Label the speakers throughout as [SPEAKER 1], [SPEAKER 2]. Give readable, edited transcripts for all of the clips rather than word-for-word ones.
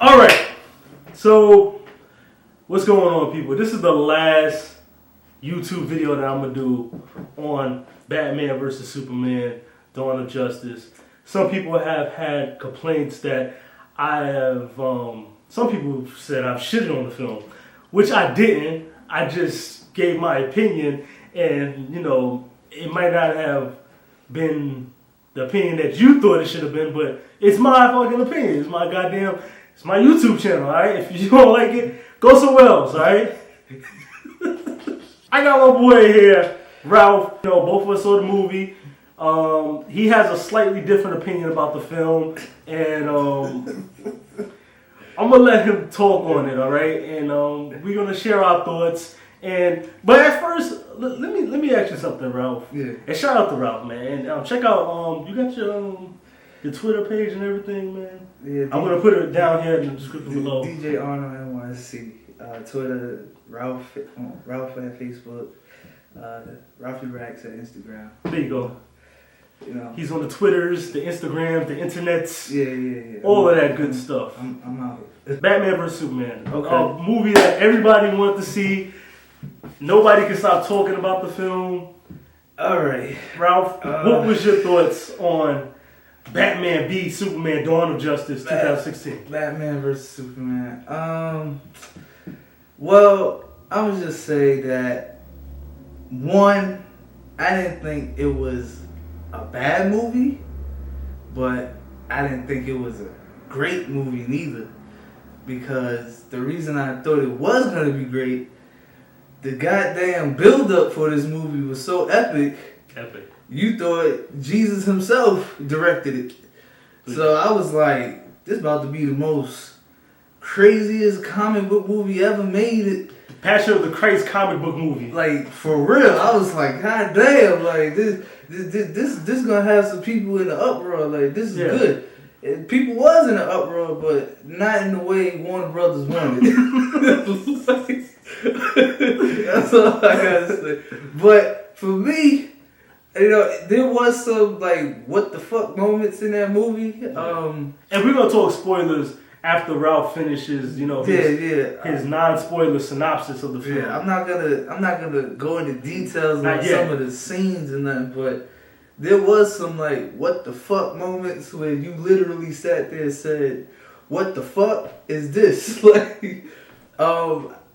[SPEAKER 1] All right. So, what's going on, people? This is the last YouTube video that I'm gonna do on Batman versus Superman: Dawn of Justice. Some people have had complaints that I have. Some people have said I've shitted on the film, which I didn't. I just gave my opinion, and it might not have been the opinion that you thought it should have been, but it's my fucking opinion. It's my YouTube channel, alright? If you don't like it, go somewhere else, alright? I got my boy here, Ralph. Both of us saw the movie. He has a slightly different opinion about the film, and I'm gonna let him talk on it, alright? And we're gonna share our thoughts. But at first, let me ask you something, Ralph.
[SPEAKER 2] Yeah.
[SPEAKER 1] And shout out to Ralph, man. And check out you got your Twitter page and everything, man.
[SPEAKER 2] Yeah.
[SPEAKER 1] I'm gonna put it down here in the description below.
[SPEAKER 2] DJ R&R NYC. Twitter, Ralph at Facebook, Ralphie Racks at Instagram.
[SPEAKER 1] There you go. He's on the Twitters, the Instagrams, the internets.
[SPEAKER 2] Yeah.
[SPEAKER 1] All of that good stuff.
[SPEAKER 2] I'm out.
[SPEAKER 1] Batman vs Superman.
[SPEAKER 2] Okay.
[SPEAKER 1] A movie that everybody wanted to see. Nobody can stop talking about the film.
[SPEAKER 2] All right,
[SPEAKER 1] Ralph, what was your thoughts on Batman v Superman: Dawn of Justice 2016?
[SPEAKER 2] Batman vs Superman. Well, I would just say that one, I didn't think it was a bad movie, but I didn't think it was a great movie neither. Because the reason I thought it was gonna be great, the goddamn build-up for this movie was so epic.
[SPEAKER 1] Epic.
[SPEAKER 2] You thought Jesus himself directed it. So I was like, this about to be the most craziest comic book movie ever made.
[SPEAKER 1] Passion of the Christ comic book movie.
[SPEAKER 2] Like, for real. I was like, god damn, like this gonna have some people in the uproar. Like, this is good. And people was in the uproar, but not in the way Warner Brothers wanted. That's all I gotta say. But for me, there was some like what the fuck moments in that movie. And
[SPEAKER 1] we're gonna talk spoilers after Ralph finishes, his non-spoiler synopsis of the film.
[SPEAKER 2] Yeah, I'm not gonna go into details on some of the scenes and that, but there was some like what the fuck moments where you literally sat there and said, "What the fuck is this?" Like,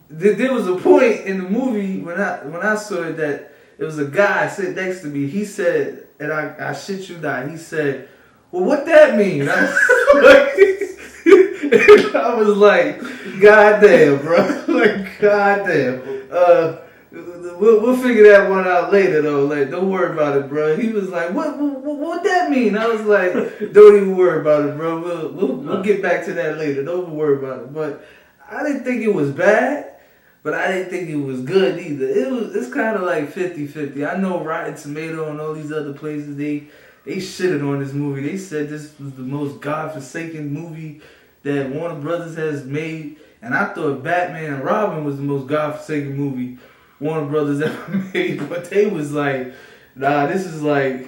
[SPEAKER 2] there was a point in the movie when I saw it that it was a guy sitting next to me. He said, and I shit you not, he said, "Well, what that mean?" I was like, "God damn, bro!" Like, God damn. We'll figure that one out later, though. Like, don't worry about it, bro. He was like, "What that mean?" I was like, "Don't even worry about it, bro. We'll get back to that later. Don't even worry about it." But I didn't think it was bad, but I didn't think it was good either. It's kind of like 50-50. I know Rotten Tomato and all these other places, they shitted on this movie. They said this was the most godforsaken movie that Warner Brothers has made, and I thought Batman and Robin was the most godforsaken movie Warner Brothers ever made, but they was like, nah, this is like,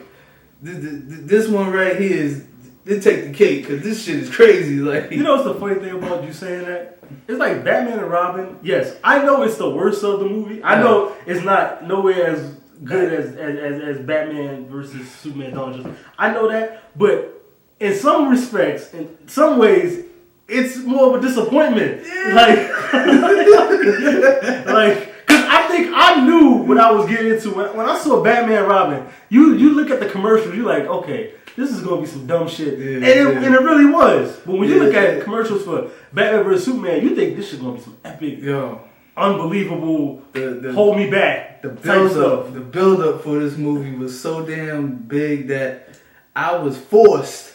[SPEAKER 2] this one right here is, they take the cake, because this shit is crazy. Like,
[SPEAKER 1] what's the funny thing about you saying that? It's like Batman and Robin, yes, I know it's the worst of the movie. I know it's not nowhere as good as Batman versus Superman Dawn of Justice. I know that, but in some respects, in some ways, it's more of a disappointment. Like, because I think I knew what I was getting into when I saw Batman and Robin. You look at the commercials, you're like, okay, this is gonna be some dumb shit, and it really was. But when you look at commercials for Batman vs Superman, you think this shit gonna be some epic, unbelievable, hold me back.
[SPEAKER 2] The build up for this movie was so damn big that I was forced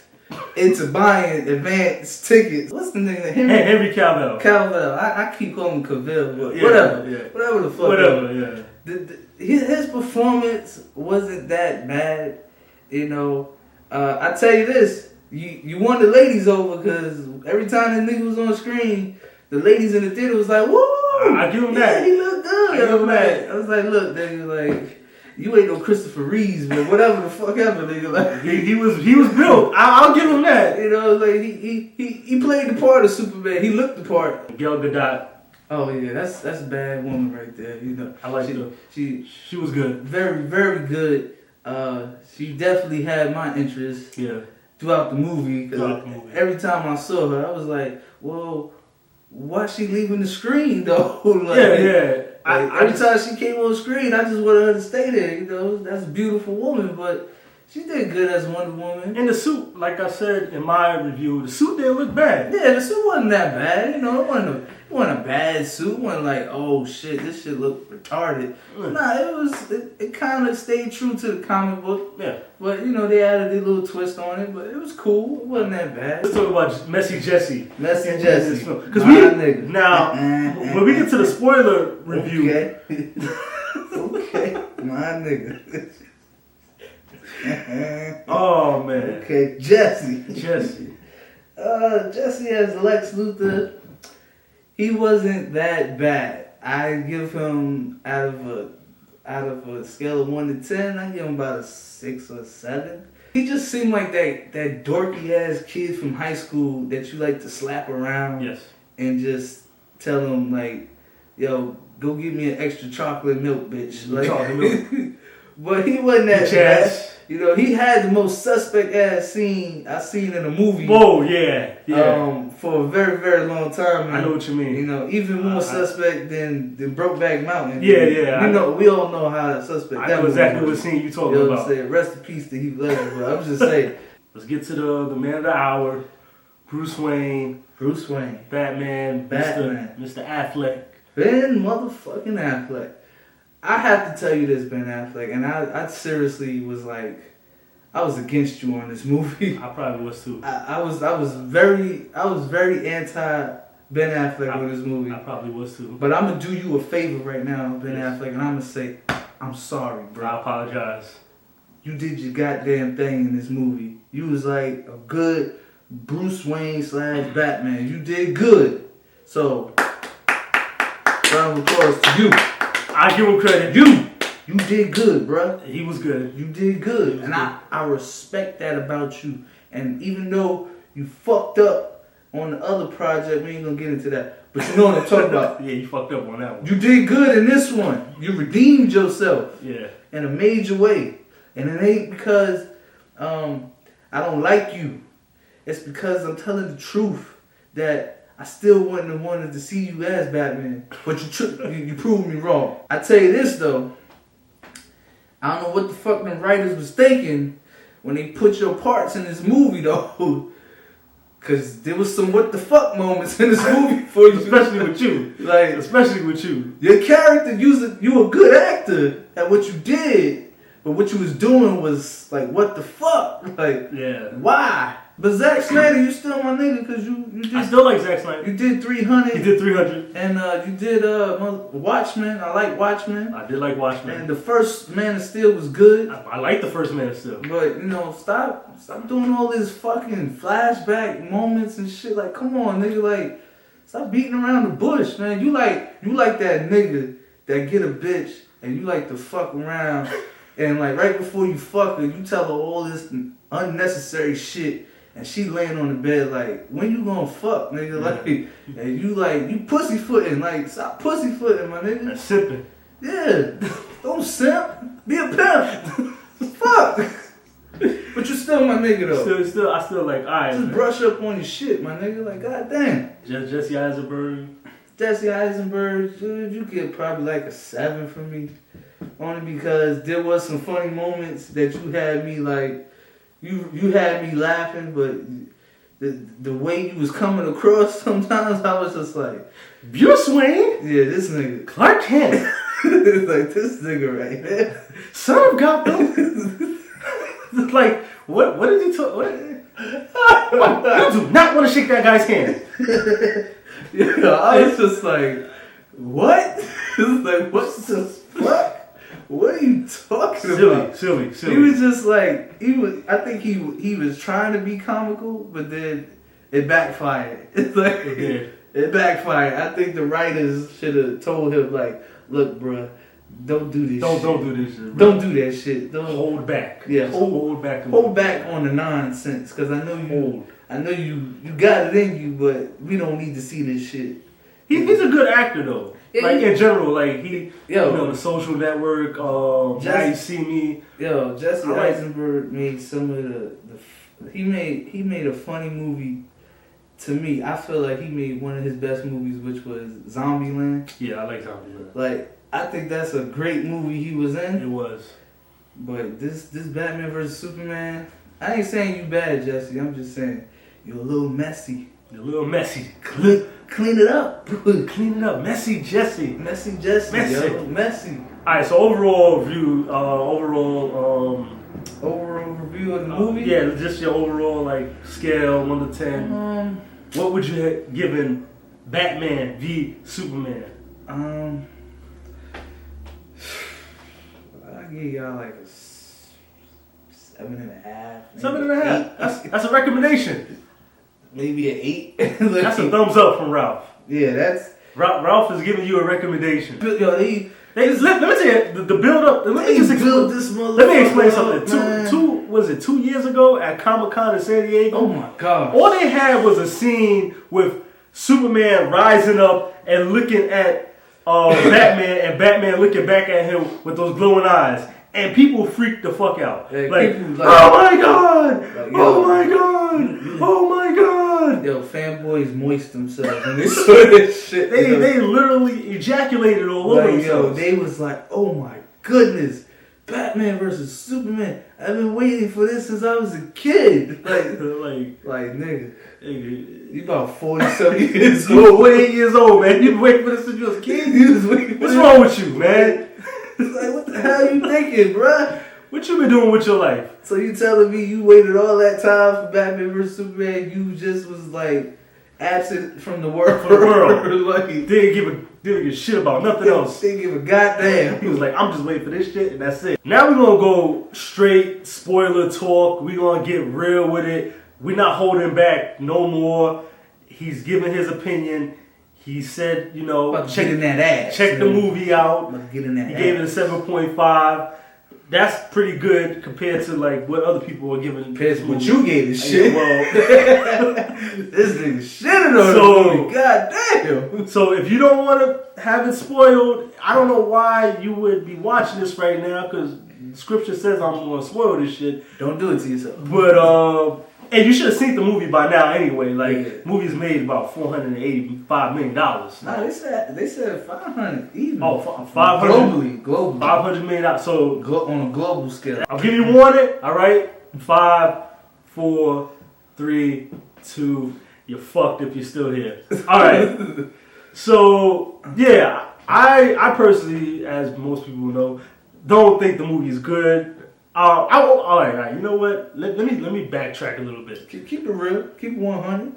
[SPEAKER 2] into buying advance tickets. What's the name?
[SPEAKER 1] Henry Cavill.
[SPEAKER 2] I keep calling him Cavill, but whatever. Yeah. Whatever the fuck.
[SPEAKER 1] Whatever,
[SPEAKER 2] His performance wasn't that bad, I tell you this, you won the ladies over because every time that nigga was on screen, the ladies in the theater was like, "Woo!"
[SPEAKER 1] I give him that.
[SPEAKER 2] He looked good.
[SPEAKER 1] I give him that.
[SPEAKER 2] I was like, look, nigga, like, You ain't no Christopher Reeves, but whatever the fuck ever, nigga. Like,
[SPEAKER 1] he was built. I'll give him that.
[SPEAKER 2] You know, like he played the part of Superman. He looked the part.
[SPEAKER 1] Gal Gadot.
[SPEAKER 2] Oh yeah, that's a bad woman right there. You know,
[SPEAKER 1] I like her. She was good.
[SPEAKER 2] Very, very good. She definitely had my interest.
[SPEAKER 1] Yeah.
[SPEAKER 2] Throughout the movie. Every time I saw her, I was like, well, why's she leaving the screen though? Like,
[SPEAKER 1] yeah.
[SPEAKER 2] Every time she came on screen, I just wanted her to stay there. You know, that's a beautiful woman, but she did good as Wonder Woman.
[SPEAKER 1] And the suit, like I said in my review, the suit didn't look bad.
[SPEAKER 2] Yeah, the suit wasn't that bad. You know, it wasn't a bad suit. It wasn't like, oh shit, this shit looked retarded. Nah, it kind of stayed true to the comic book.
[SPEAKER 1] Yeah.
[SPEAKER 2] But, you know, they added a little twist on it, but it was cool. It wasn't that bad.
[SPEAKER 1] Let's talk about Messy Jesse.
[SPEAKER 2] Messy Jesse.
[SPEAKER 1] Because when we get to the spoiler review.
[SPEAKER 2] Okay, my nigga.
[SPEAKER 1] Oh, man.
[SPEAKER 2] Okay, Jesse.
[SPEAKER 1] Jesse
[SPEAKER 2] as Lex Luthor, he wasn't that bad. I give him out of a scale of 1 to 10, I give him about a 6 or 7. He just seemed like that dorky ass kid from high school that you like to slap around.
[SPEAKER 1] Yes.
[SPEAKER 2] And just tell him like, yo, go get me an extra chocolate milk, bitch. Like,
[SPEAKER 1] chocolate milk.
[SPEAKER 2] But he wasn't that bad. You know, he had the most suspect ass scene I seen in a movie.
[SPEAKER 1] Whoa, yeah.
[SPEAKER 2] For a very, very long time. And,
[SPEAKER 1] I know what you mean.
[SPEAKER 2] You know, even more suspect than Brokeback Mountain.
[SPEAKER 1] Yeah.
[SPEAKER 2] We all know how that suspect.
[SPEAKER 1] I know exactly what scene you talking about.
[SPEAKER 2] Say, rest in peace to Heath Ledger, but I'm just saying.
[SPEAKER 1] Let's get to the man of the hour, Bruce Wayne, Batman. Mr. Affleck.
[SPEAKER 2] Ben motherfucking Affleck. I have to tell you this, Ben Affleck, and I seriously was like, I was against you on this movie.
[SPEAKER 1] I probably was too.
[SPEAKER 2] I was very anti Ben Affleck with this movie.
[SPEAKER 1] I probably was too.
[SPEAKER 2] But I'm gonna do you a favor right now, Ben Affleck, and I'm gonna say, I'm sorry, bro.
[SPEAKER 1] I apologize.
[SPEAKER 2] You did your goddamn thing in this movie. You was like a good Bruce Wayne / Batman. You did good. So, round of applause to you.
[SPEAKER 1] I give him credit.
[SPEAKER 2] You did good, bruh.
[SPEAKER 1] He was good.
[SPEAKER 2] You did good. And I respect that about you. And even though you fucked up on the other project, we ain't gonna get into that. But you know what I'm talking about.
[SPEAKER 1] Yeah, you fucked up on that one.
[SPEAKER 2] You did good in this one. You redeemed yourself.
[SPEAKER 1] Yeah. In
[SPEAKER 2] a major way. And it ain't because I don't like you. It's because I'm telling the truth that I still wouldn't have wanted to see you as Batman, but you proved me wrong. I tell you this though, I don't know what the fuck them writers was thinking when they put your parts in this movie though, cause there was some what the fuck moments in this movie for you,
[SPEAKER 1] especially with you. Your
[SPEAKER 2] character, you a good actor at what you did, but what you was doing was like what the fuck, like why? But Zack Snyder, you still my nigga, cause you did.
[SPEAKER 1] I still like Zack Snyder.
[SPEAKER 2] You did 300.
[SPEAKER 1] He did 300.
[SPEAKER 2] And you did Watchmen. I like Watchmen.
[SPEAKER 1] I did like Watchmen.
[SPEAKER 2] And the first Man of Steel was good.
[SPEAKER 1] I like the first Man of Steel.
[SPEAKER 2] But you know, stop doing all this fucking flashback moments and shit. Like, come on, nigga. Like, stop beating around the bush, man. You like that nigga that get a bitch and you like to fuck around and like right before you fuck her, you tell her all this unnecessary shit. And she laying on the bed like, when you gonna fuck, nigga? Like, and you pussyfooting. Like, stop pussyfooting, my nigga.
[SPEAKER 1] And sipping.
[SPEAKER 2] Yeah. Don't simp. Be a pimp. Fuck. But you still my nigga, though.
[SPEAKER 1] I still like, alright.
[SPEAKER 2] Just brush up on your shit, my nigga. Like, goddamn.
[SPEAKER 1] Jesse Eisenberg.
[SPEAKER 2] You get probably like a 7 from me. Only because there was some funny moments that you had me like, You had me laughing, but the way you was coming across sometimes, I was just like,
[SPEAKER 1] Bruce Wayne?
[SPEAKER 2] Yeah, this nigga.
[SPEAKER 1] Clark Kent.
[SPEAKER 2] Like, this nigga right there.
[SPEAKER 1] Son of Gotham. Like, what did you talk? You do not want to shake that guy's hand.
[SPEAKER 2] Yeah, I was just like, what? It's like, what the fuck? What are you talking about?
[SPEAKER 1] Silly.
[SPEAKER 2] He was just like, I think he was trying to be comical, but then it backfired. It's like, it backfired. I think the writers should have told him like, look, bruh, Don't do this.
[SPEAKER 1] Don't do this shit.
[SPEAKER 2] Don't do that shit. Don't
[SPEAKER 1] hold back.
[SPEAKER 2] Yeah,
[SPEAKER 1] hold back.
[SPEAKER 2] Hold back on the nonsense, cause I know you.
[SPEAKER 1] Hold.
[SPEAKER 2] I know you got it in you, but we don't need to see this shit.
[SPEAKER 1] He's a good actor though.
[SPEAKER 2] Yeah,
[SPEAKER 1] like in general, like he,
[SPEAKER 2] yo,
[SPEAKER 1] you know, The Social Network. Now You See Me.
[SPEAKER 2] Yo, Jesse Eisenberg made some of the he made a funny movie. To me, I feel like he made one of his best movies, which was Zombieland.
[SPEAKER 1] Yeah, I like Zombieland.
[SPEAKER 2] Like, I think that's a great movie he was in.
[SPEAKER 1] It was.
[SPEAKER 2] But this Batman vs Superman, I ain't saying you bad, Jesse. I'm just saying you're a little messy.
[SPEAKER 1] You're a little messy.
[SPEAKER 2] Clean it up.
[SPEAKER 1] Clean it up. Messy Jesse.
[SPEAKER 2] Messy Jesse.
[SPEAKER 1] Messy.
[SPEAKER 2] Yo. Messy.
[SPEAKER 1] Alright, so overall review, overall
[SPEAKER 2] review of the movie?
[SPEAKER 1] Yeah, just your overall like scale, 1 to 10. What would you have given Batman v Superman?
[SPEAKER 2] I give y'all like a 7.5.
[SPEAKER 1] 7.5. That's a recommendation.
[SPEAKER 2] Maybe an 8.
[SPEAKER 1] That's a thumbs up from Ralph.
[SPEAKER 2] Yeah, that's
[SPEAKER 1] Ralph is giving you a recommendation.
[SPEAKER 2] Yo,
[SPEAKER 1] let me tell you the build up. Let me explain something. Was it 2 years ago at Comic-Con in San Diego?
[SPEAKER 2] Oh my god!
[SPEAKER 1] All they had was a scene with Superman rising up and looking at Batman, and Batman looking back at him with those glowing eyes, and people freaked the fuck out.
[SPEAKER 2] Like,
[SPEAKER 1] oh my god! Oh my god! Oh my god!
[SPEAKER 2] Yo, fanboys moist themselves when they saw this shit.
[SPEAKER 1] They literally ejaculated all over themselves.
[SPEAKER 2] They was like, oh my goodness, Batman versus Superman. I've been waiting for this since I was a kid. Like nigga, you about 47 years old.
[SPEAKER 1] 48 years old, man. You been waiting for this since you was a kid? What's wrong with you, man?
[SPEAKER 2] It's like, what the hell you thinking, bruh?
[SPEAKER 1] What you been doing with your life?
[SPEAKER 2] So you telling me you waited all that time for Batman vs Superman? You just was like absent from the world.
[SPEAKER 1] Like, didn't give a shit about nothing else.
[SPEAKER 2] Didn't give a goddamn.
[SPEAKER 1] He was like, I'm just waiting for this shit and that's it. Now we're gonna go straight spoiler talk. We're gonna get real with it. We're not holding back no more. He's giving his opinion. He said, you know,
[SPEAKER 2] check
[SPEAKER 1] the movie out.
[SPEAKER 2] Get in that
[SPEAKER 1] he gave it a 7.5. That's pretty good compared to like what other people were giving.
[SPEAKER 2] Compared to what you gave this shit.
[SPEAKER 1] Well,
[SPEAKER 2] this nigga shitting on the movie. God damn.
[SPEAKER 1] So if you don't want to have it spoiled, I don't know why you would be watching this right now because scripture says I'm going to spoil this shit.
[SPEAKER 2] Don't do it to yourself.
[SPEAKER 1] But and you should have seen the movie by now anyway. Like movies made about $485 million.
[SPEAKER 2] Nah, they said 500 even.
[SPEAKER 1] Oh, 500
[SPEAKER 2] globally.
[SPEAKER 1] $500 million. So
[SPEAKER 2] on a global scale.
[SPEAKER 1] I'll give you warning. All right, 5, 4, 3, 2. You're fucked if you're still here. All right. So yeah, I personally, as most people know, don't think the movie is good. All right. You know what? Let me backtrack a little bit.
[SPEAKER 2] Keep it real. Keep it 100.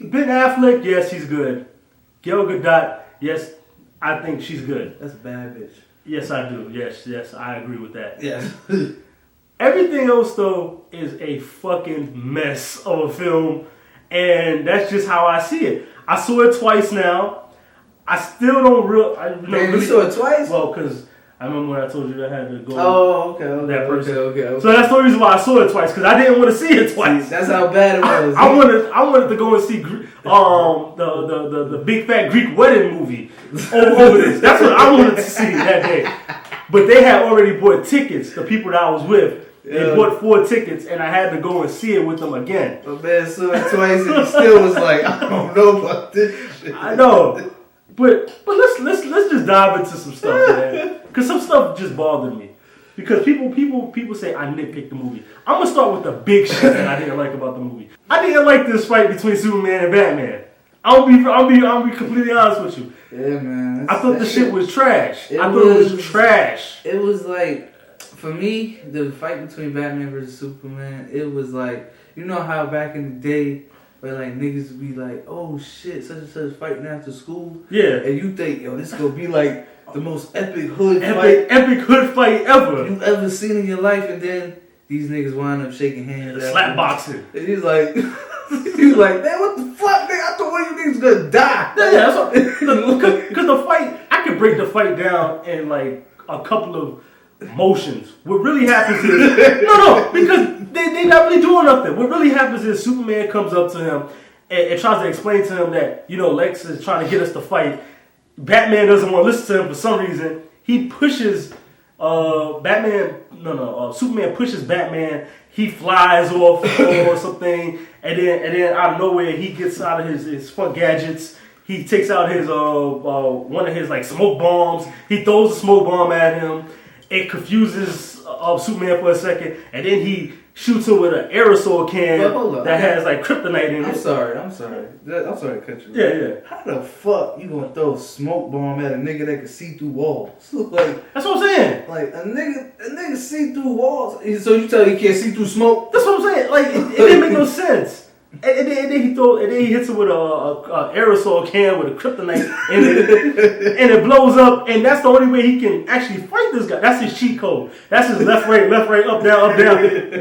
[SPEAKER 1] Ben Affleck, yes, he's good. Gal Gadot, yes, I think she's good.
[SPEAKER 2] That's a bad bitch.
[SPEAKER 1] Yes, I do. Yes, I agree with that.
[SPEAKER 2] Yes.
[SPEAKER 1] Everything else though is a fucking mess of a film, and that's just how I see it. I saw it twice now. I still don't
[SPEAKER 2] You saw it twice?
[SPEAKER 1] Well, because I remember when I told you I had to go.
[SPEAKER 2] Oh, okay.
[SPEAKER 1] That person.
[SPEAKER 2] Okay.
[SPEAKER 1] So that's the reason why I saw it twice, because I didn't want to see it twice.
[SPEAKER 2] That's how bad it was.
[SPEAKER 1] I wanted to go and see the Big Fat Greek Wedding movie over this. That's what I wanted to see that day. But they had already bought tickets. The people that I was with, they bought 4 tickets, and I had to go and see it with them again.
[SPEAKER 2] My man saw it twice, and he still was like, I don't know about this shit.
[SPEAKER 1] I know. But let's just dive into some stuff, man. Because some stuff just bothered me. Because people say I nitpicked the movie. I'm gonna start with the big shit that I didn't like about the movie. I didn't like this fight between Superman and Batman. I'll be completely honest with you.
[SPEAKER 2] Yeah, man.
[SPEAKER 1] I thought the shit was trash. I thought it was trash.
[SPEAKER 2] It was like, for me, the fight between Batman versus Superman, it was like, you know how back in the day, where like niggas would be like, oh shit, such and such fighting after school.
[SPEAKER 1] Yeah.
[SPEAKER 2] And you think, yo, this gonna be like the most epic hood fight.
[SPEAKER 1] Epic hood fight ever.
[SPEAKER 2] You've ever seen in your life, and then these niggas wind up shaking hands.
[SPEAKER 1] Slap boxing.
[SPEAKER 2] And he's like, man, what the fuck, nigga? I thought one of you niggas gonna die.
[SPEAKER 1] Yeah, that's what, because the fight, I could break the fight down in like a couple of motions. What really happens is no, because they not really doing nothing. What really happens is Superman comes up to him and tries to explain to him that, you know, Lex is trying to get us to fight. Batman doesn't want to listen to him for some reason. He pushes Superman pushes Batman. He flies off or something, and then out of nowhere he gets out of his fuck gadgets. He takes out his one of his like smoke bombs. He throws a smoke bomb at him. It confuses Superman for a second, and then he shoots him with an aerosol can that has like kryptonite in it.
[SPEAKER 2] I'm sorry to cut you.
[SPEAKER 1] Yeah.
[SPEAKER 2] How the fuck you gonna throw a smoke bomb at a nigga that can see through walls? Like,
[SPEAKER 1] that's what I'm saying.
[SPEAKER 2] Like a nigga see through walls. So you tell me he can't see through smoke?
[SPEAKER 1] That's what I'm saying. Like it didn't make no sense. And then he hits it with a aerosol can with a kryptonite in it, and it blows up. And that's the only way he can actually fight this guy. That's his cheat code. That's his left, right, up, down.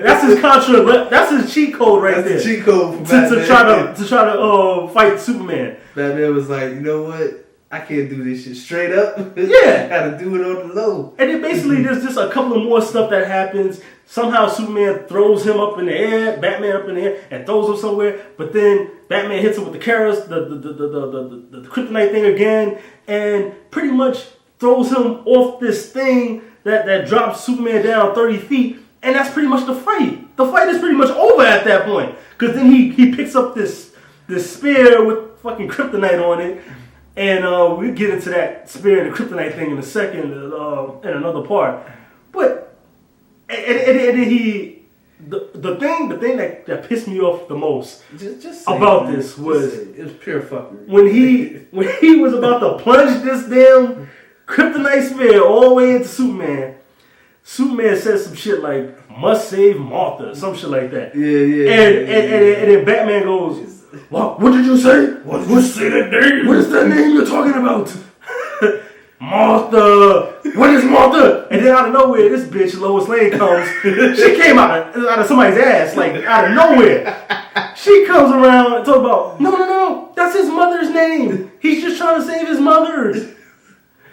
[SPEAKER 1] That's his contra. That's his cheat code right there.
[SPEAKER 2] That's the cheat code for Batman.
[SPEAKER 1] to try to fight Superman.
[SPEAKER 2] Batman was like, you know what? I can't do this shit straight up.
[SPEAKER 1] Yeah.
[SPEAKER 2] Gotta do it on the low.
[SPEAKER 1] And then basically there's just a couple of more stuff that happens. Somehow Superman throws him up in the air, Batman up in the air, and throws him somewhere. But then Batman hits him with the the kryptonite thing again, and pretty much throws him off this thing that drops Superman down 30 feet. And that's pretty much the fight. The fight is pretty much over at that point. Because then he picks up this spear with fucking kryptonite on it. And we'll get into that spear and the kryptonite thing in a second in another part. But and the thing that pissed me off the most
[SPEAKER 2] just
[SPEAKER 1] about this was
[SPEAKER 2] it was pure fuckery.
[SPEAKER 1] When he was about to plunge this damn kryptonite spear all the way into Superman. Superman says some shit like "must save Martha," some shit like that.
[SPEAKER 2] Yeah.
[SPEAKER 1] And then Batman goes, What did you say? What did you say that name? What is that name you're talking about? Martha. What is Martha? And then out of nowhere, this bitch Lois Lane comes. She came out of somebody's ass, like out of nowhere. She comes around and talks about, no, that's his mother's name. He's just trying to save his mother.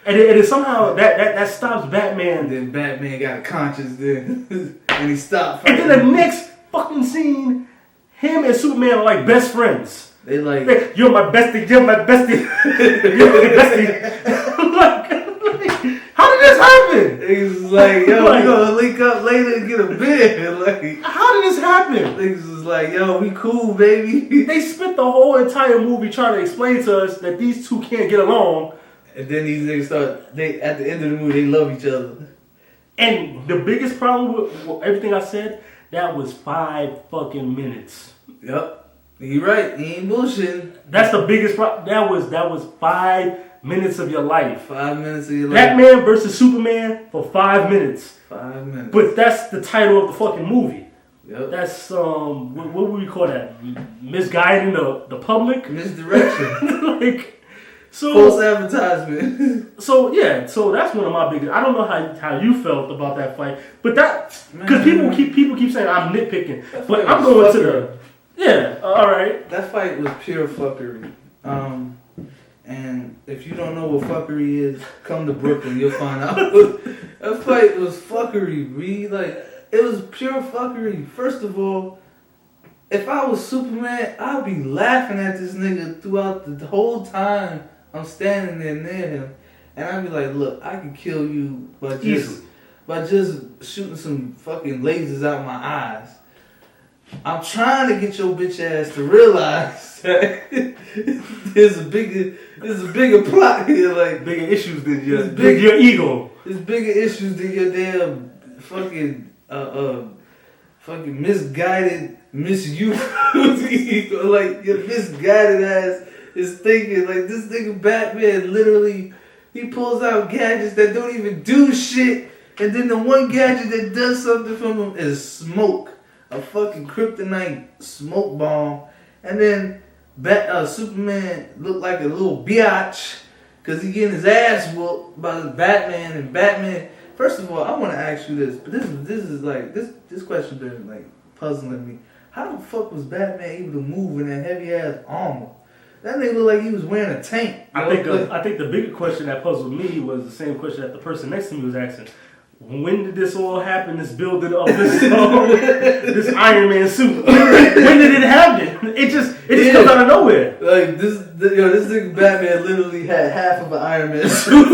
[SPEAKER 1] And then somehow that stops Batman.
[SPEAKER 2] And then Batman got a conscience then. And he stopped fighting.
[SPEAKER 1] And then the next fucking scene, him and Superman are like best friends.
[SPEAKER 2] They like,
[SPEAKER 1] you're my bestie, you're my bestie, you're my bestie. like, how did this happen?
[SPEAKER 2] Niggas was like, yo, we gonna link up later and get a beer. Like,
[SPEAKER 1] how did this happen?
[SPEAKER 2] Niggas was like, yo, we cool, baby.
[SPEAKER 1] They spent the whole entire movie trying to explain to us that these two can't get along.
[SPEAKER 2] And then these niggas at the end of the movie, they love each other.
[SPEAKER 1] And the biggest problem with everything I said, that was 5 fucking minutes.
[SPEAKER 2] Yep. You right. He ain't bullshitting.
[SPEAKER 1] That's the biggest problem. That was 5 minutes of your life.
[SPEAKER 2] 5 minutes of your life.
[SPEAKER 1] Batman versus Superman for 5 minutes.
[SPEAKER 2] 5 minutes.
[SPEAKER 1] But that's the title of the fucking movie.
[SPEAKER 2] Yep.
[SPEAKER 1] That's what would we call that? Misguiding the public?
[SPEAKER 2] Misdirection.
[SPEAKER 1] Like, so
[SPEAKER 2] false advertisement.
[SPEAKER 1] So that's one of my biggest. I don't know how you felt about that fight, but that because people keep saying I'm nitpicking, but I'm going to the all right.
[SPEAKER 2] That fight was pure fuckery. And if you don't know what fuckery is, come to Brooklyn, you'll find out. That fight was fuckery, like it was pure fuckery. First of all, if I was Superman, I'd be laughing at this nigga throughout the whole time I'm standing there near him. And I'd be like, look, I can kill you by just shooting some fucking lasers out my eyes. I'm trying to get your bitch ass to realize that there's a bigger plot here, like
[SPEAKER 1] bigger issues than your ego.
[SPEAKER 2] There's bigger issues than your damn fucking misguided misuse. Like your misguided ass is thinking like this nigga Batman literally he pulls out gadgets that don't even do shit, and then the one gadget that does something for him is smoke. A fucking kryptonite smoke bomb. And then Superman looked like a little biatch because he getting his ass whooped by Batman. And Batman, first of all, I want to ask you this, but this is like this question been like puzzling me. How the fuck was Batman able to move in that heavy ass armor? That nigga looked like he was wearing a tank.
[SPEAKER 1] I think the bigger question that puzzled me was the same question that the person next to me was asking. When did this all happen? This building of this Iron Man suit. When did it happen? It just comes out of nowhere.
[SPEAKER 2] Like this nigga Batman literally had half of an Iron Man suit.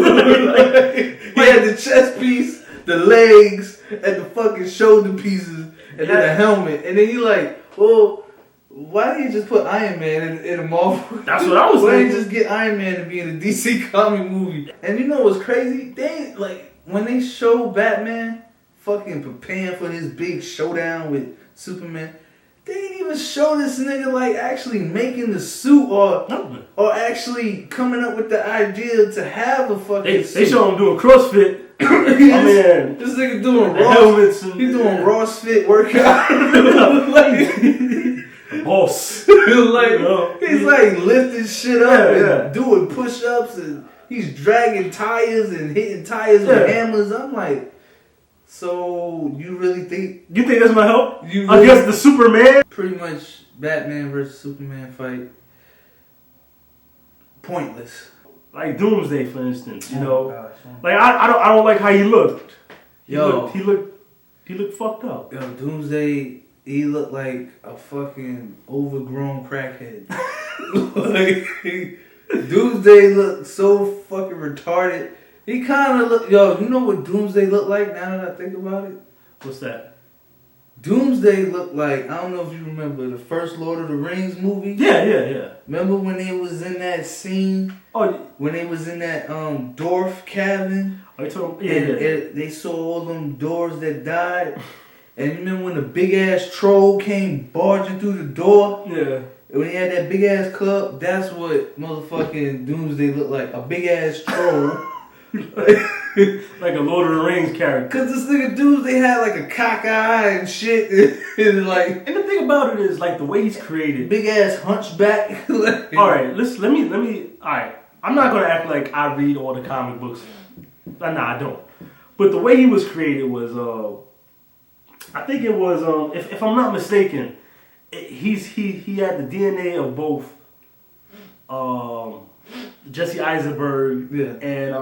[SPEAKER 2] He had the chest piece, the legs, and the fucking shoulder pieces, and then a helmet. And then he like, well, why didn't you just put Iron Man in a Marvel?
[SPEAKER 1] That's what I was
[SPEAKER 2] thinking. Why didn't you
[SPEAKER 1] thinking.
[SPEAKER 2] just get Iron Man to be in a DC comic movie? And you know what's crazy? They like. When they show Batman fucking preparing for this big showdown with Superman, they didn't even show this nigga like actually making the suit or actually coming up with the idea to have a fucking suit.
[SPEAKER 1] They show him doing CrossFit.
[SPEAKER 2] This nigga doing
[SPEAKER 1] helmets and
[SPEAKER 2] he's doing CrossFit workout.
[SPEAKER 1] Boss.
[SPEAKER 2] He's like lifting shit up and doing push-ups and he's dragging tires and hitting tires with hammers. I'm like, so you really think...
[SPEAKER 1] You think that's gonna help? Against the Superman?
[SPEAKER 2] Pretty much Batman versus Superman fight. Pointless.
[SPEAKER 1] Like Doomsday, for instance, you know. Gosh, like I don't like how he looked. He looked fucked up.
[SPEAKER 2] Yo, Doomsday, he looked like a fucking overgrown crackhead. Doomsday looked so fucking retarded. He kind of looked... Yo, you know what Doomsday looked like now that I think about it?
[SPEAKER 1] What's that?
[SPEAKER 2] Doomsday looked like... I don't know if you remember the first Lord of the Rings movie.
[SPEAKER 1] Yeah.
[SPEAKER 2] Remember when they was in that scene?
[SPEAKER 1] Oh,
[SPEAKER 2] when they was in that dwarf cabin?
[SPEAKER 1] Are you talking...
[SPEAKER 2] And they saw all them dwarves that died. And you remember when the big-ass troll came barging through the door?
[SPEAKER 1] Yeah.
[SPEAKER 2] When he had that big ass club, that's what motherfucking Doomsday looked like. A big ass troll.
[SPEAKER 1] Like a Lord of the Rings character.
[SPEAKER 2] Cause this nigga Doomsday had like a cock eye and shit. And
[SPEAKER 1] the thing about it is like the way he's created.
[SPEAKER 2] Big ass hunchback.
[SPEAKER 1] Alright, let me alright. I'm not gonna act like I read all the comic books. Nah, I don't. But the way he was created was I think it was if I'm not mistaken, he had the DNA of both Jesse Eisenberg and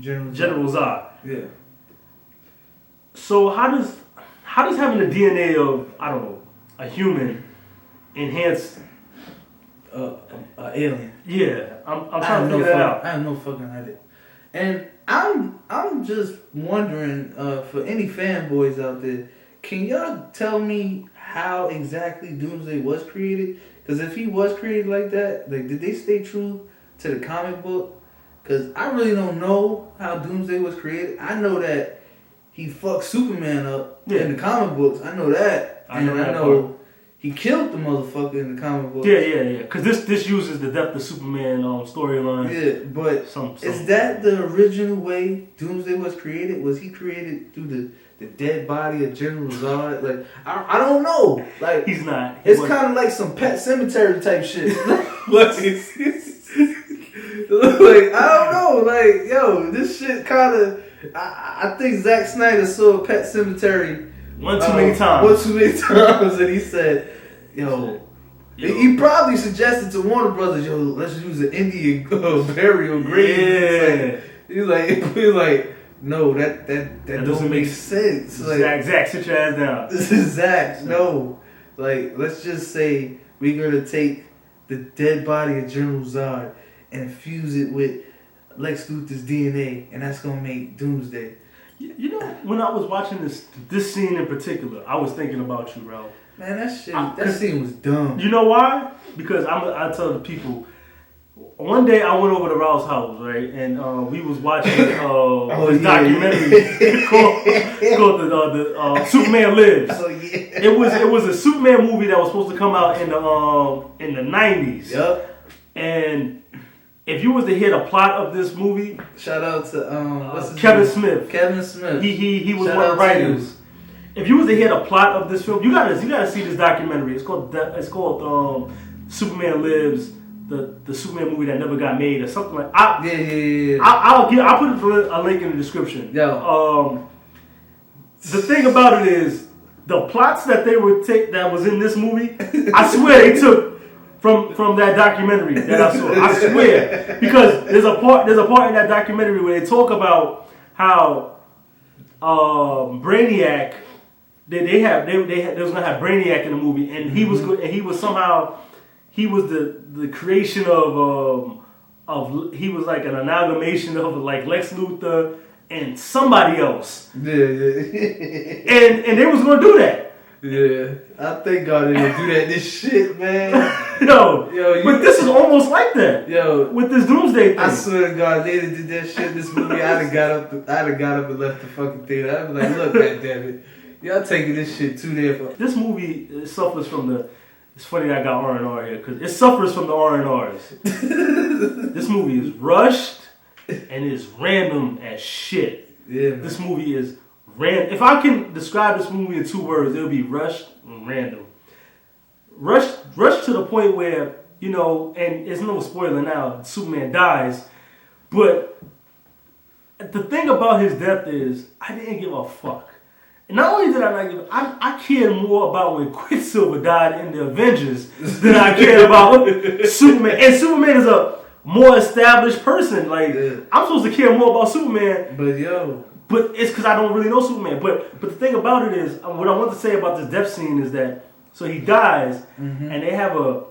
[SPEAKER 1] General Zod.
[SPEAKER 2] Yeah.
[SPEAKER 1] So how does having the DNA of, I don't know, a human enhance
[SPEAKER 2] alien?
[SPEAKER 1] Yeah, I'm trying to figure that out.
[SPEAKER 2] I have no fucking idea. And I'm just wondering for any fanboys out there, can y'all tell me how exactly Doomsday was created? Because if he was created like that, like did they stay true to the comic book? Because I really don't know how Doomsday was created. I know that he fucked Superman up in the comic books. I know that. I know he killed the motherfucker in the comic book.
[SPEAKER 1] Yeah. Because this uses the Death of Superman storyline.
[SPEAKER 2] Yeah, but is that the original way Doomsday was created? Was he created through the dead body of General Zod? Like, I don't know. Like,
[SPEAKER 1] he's not.
[SPEAKER 2] It's kind of like some Pet Cemetery type shit. Like, I don't know. Like, yo, this shit kind of... I think Zack Snyder saw Pet Cemetery
[SPEAKER 1] one too many times,
[SPEAKER 2] and he said, yo. He probably suggested to Warner Brothers, yo, let's use an Indian burial grave. Yeah. He's like, no, that doesn't make sense. Like,
[SPEAKER 1] Zach, sit your ass down.
[SPEAKER 2] This is Zach. No, like, let's just say we're gonna take the dead body of General Zod and infuse it with Lex Luthor's DNA, and that's gonna make Doomsday.
[SPEAKER 1] You know, when I was watching this scene in particular, I was thinking about you, Ralph.
[SPEAKER 2] Man, that scene was dumb.
[SPEAKER 1] You know why? Because I tell the people. One day I went over to Ralph's house, right, and we was watching this documentary called the Superman Lives.
[SPEAKER 2] Oh yeah.
[SPEAKER 1] It was a Superman movie that was supposed to come out in the 90s.
[SPEAKER 2] Yep.
[SPEAKER 1] And if you was to hear the plot of this movie,
[SPEAKER 2] shout out to what's his
[SPEAKER 1] Kevin
[SPEAKER 2] name?
[SPEAKER 1] Smith.
[SPEAKER 2] Kevin Smith.
[SPEAKER 1] He was one of the writers. If you was to hear the plot of this film, you gotta see this documentary. It's called Superman Lives, the Superman movie that never got made, or something like.
[SPEAKER 2] Yeah.
[SPEAKER 1] I'll put a link in the description.
[SPEAKER 2] Yeah.
[SPEAKER 1] The thing about it is the plots that that was in this movie. I swear they took from that documentary that I saw. I swear, because there's a part in that documentary where they talk about how Brainiac they was gonna have Brainiac in the movie, and he was the creation of he was like an amalgamation of like Lex Luthor and somebody else.
[SPEAKER 2] Yeah.
[SPEAKER 1] And they was gonna do that.
[SPEAKER 2] Yeah, I thank God they didn't do that. This shit, man.
[SPEAKER 1] But this is almost like that. With this Doomsday thing.
[SPEAKER 2] I swear to God, they did that shit in this movie. I'd have got up and left the fucking theater. I'd be like, look, goddammit, y'all taking this shit too there for.
[SPEAKER 1] This movie suffers from the. It's funny that I got R&R here because it suffers from the R&Rs. This movie is rushed and is random as shit.
[SPEAKER 2] Yeah, man.
[SPEAKER 1] This movie is random. If I can describe this movie in 2 words, it'll be rushed and random. Rushed to the point where, and it's no spoiler now, Superman dies. But the thing about his death is, I didn't give a fuck. And not only did I not give I cared more about when Quicksilver died in the Avengers than I cared about Superman. And Superman is a more established person. Like, I'm supposed to care more about Superman. But it's because I don't really know Superman. But the thing about it is, what I want to say about this death scene is that, so he dies, and they have a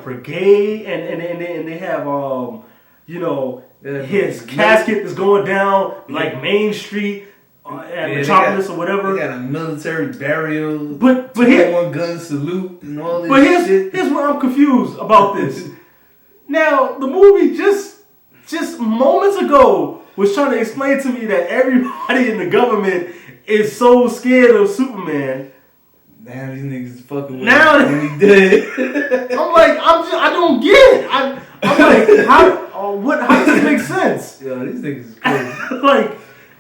[SPEAKER 1] brigade, and they have his casket is going down like Main Street at Metropolis or whatever.
[SPEAKER 2] They got a military burial,
[SPEAKER 1] but here,
[SPEAKER 2] one gun salute and all this.
[SPEAKER 1] But
[SPEAKER 2] shit.
[SPEAKER 1] here's where I'm confused about this. Now the movie just moments ago was trying to explain to me that everybody in the government is so scared of Superman.
[SPEAKER 2] Now these niggas fucking with
[SPEAKER 1] now
[SPEAKER 2] him when he dead.
[SPEAKER 1] I'm like, I don't get it. I'm like, how does this make sense?
[SPEAKER 2] Yo, these niggas is crazy.
[SPEAKER 1] Like,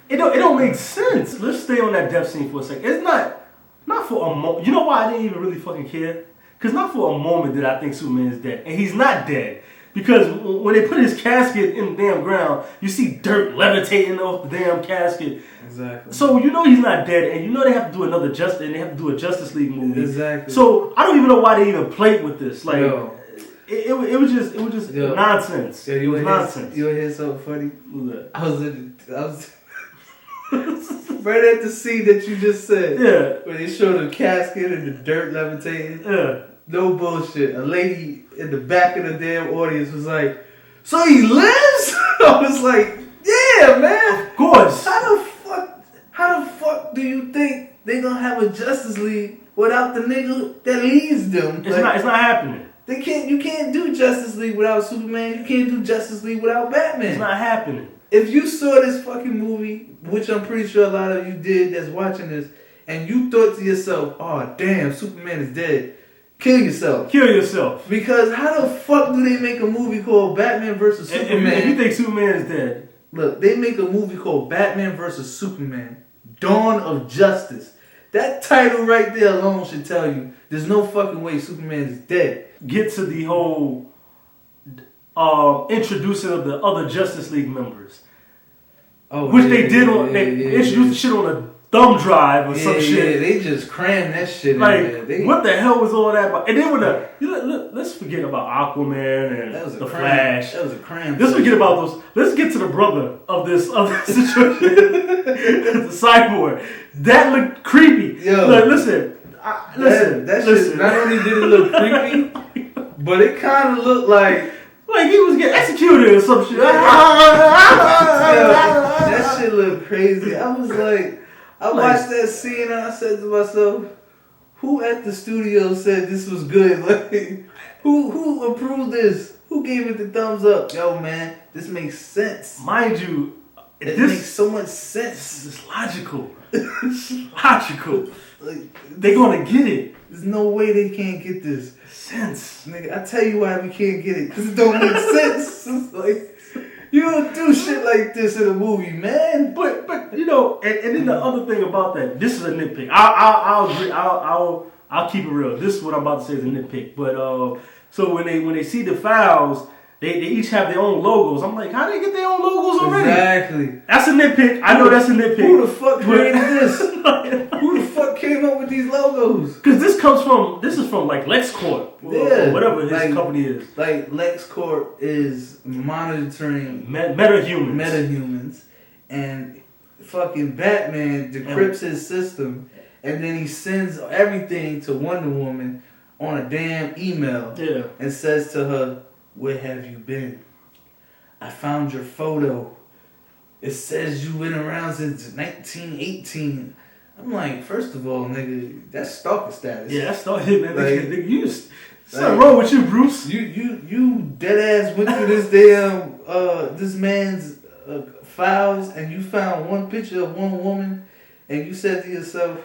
[SPEAKER 1] it don't make sense. Let's stay on that death scene for a second. It's not for a moment. You know why I didn't even really fucking care? Because not for a moment did I think Superman is dead. And he's not dead. Because when they put his casket in the damn ground, you see dirt levitating off the damn casket.
[SPEAKER 2] Exactly.
[SPEAKER 1] So you know he's not dead, and you know they have to do another and they have to do a Justice League movie.
[SPEAKER 2] Exactly.
[SPEAKER 1] So I don't even know why they even played with this. Like, it was just nonsense.
[SPEAKER 2] Yeah,
[SPEAKER 1] it was nonsense.
[SPEAKER 2] You hear something funny?
[SPEAKER 1] What?
[SPEAKER 2] I was right at the scene that you just said.
[SPEAKER 1] Yeah.
[SPEAKER 2] When they showed the casket and the dirt levitating.
[SPEAKER 1] Yeah.
[SPEAKER 2] No bullshit. A lady in the back of the damn audience was like, "So he lives?" I was like, "Yeah, man.
[SPEAKER 1] Of course.
[SPEAKER 2] How the fuck do you think they gonna have a Justice League without the nigga that leads them?"
[SPEAKER 1] It's not happening.
[SPEAKER 2] You can't do Justice League without Superman. You can't do Justice League without Batman.
[SPEAKER 1] It's not happening.
[SPEAKER 2] If you saw this fucking movie, which I'm pretty sure a lot of you did that's watching this, and you thought to yourself, "Oh damn, Superman is dead," kill yourself.
[SPEAKER 1] Kill yourself.
[SPEAKER 2] Because how the fuck do they make a movie called Batman vs. Superman?
[SPEAKER 1] If you think Superman is dead.
[SPEAKER 2] Look, they make a movie called Batman vs. Superman, Dawn of Justice. That title right there alone should tell you there's no fucking way Superman is dead.
[SPEAKER 1] Get to the whole introducing of the other Justice League members. Which they introduced the shit on a thumb drive or some shit.
[SPEAKER 2] Yeah, they just crammed that shit in there.
[SPEAKER 1] What the hell was all that about? And then let's forget about Aquaman and the Flash.
[SPEAKER 2] That was a cram.
[SPEAKER 1] Let's forget about those. Let's get to the brother of this situation, the cyborg. That looked creepy.
[SPEAKER 2] Yo,
[SPEAKER 1] listen.
[SPEAKER 2] Shit, not only did it look creepy, but it kind of looked like
[SPEAKER 1] he was getting executed or some shit.
[SPEAKER 2] That shit looked crazy. I was like, I watched that scene and I said to myself, who at the studio said this was good? Like, who approved this? Who gave it the thumbs up? Yo, man, this makes sense.
[SPEAKER 1] Mind you,
[SPEAKER 2] this makes so much sense.
[SPEAKER 1] It's logical. It's logical. Like, they're gonna get it.
[SPEAKER 2] There's no way they can't get this.
[SPEAKER 1] Sense.
[SPEAKER 2] Nigga, I tell you why we can't get it. Because it don't make sense. It's like, you don't do shit like this in a movie, man.
[SPEAKER 1] But and then the other thing about that, this is a nitpick. I'll agree. I'll keep it real. This is what I'm about to say is a nitpick. But so when they see the files, they each have their own logos. I'm like, how do they get their own logos already?
[SPEAKER 2] Exactly.
[SPEAKER 1] That's a nitpick. I know that's a nitpick.
[SPEAKER 2] Who the fuck created this? Who the fuck came up with with these logos?
[SPEAKER 1] Because this is from like LexCorp, or whatever his company is.
[SPEAKER 2] Like LexCorp is monitoring
[SPEAKER 1] metahumans,
[SPEAKER 2] and fucking Batman decrypts his system, and then he sends everything to Wonder Woman on a damn email, and says to her, "Where have you been? I found your photo. It says you been around since 1918. I'm like, first of all, nigga, that's stalker status.
[SPEAKER 1] Yeah, that's stalker, man. Nigga, something wrong with you, Bruce.
[SPEAKER 2] You dead ass went through this damn this man's files, and you found one picture of one woman, and you said to yourself,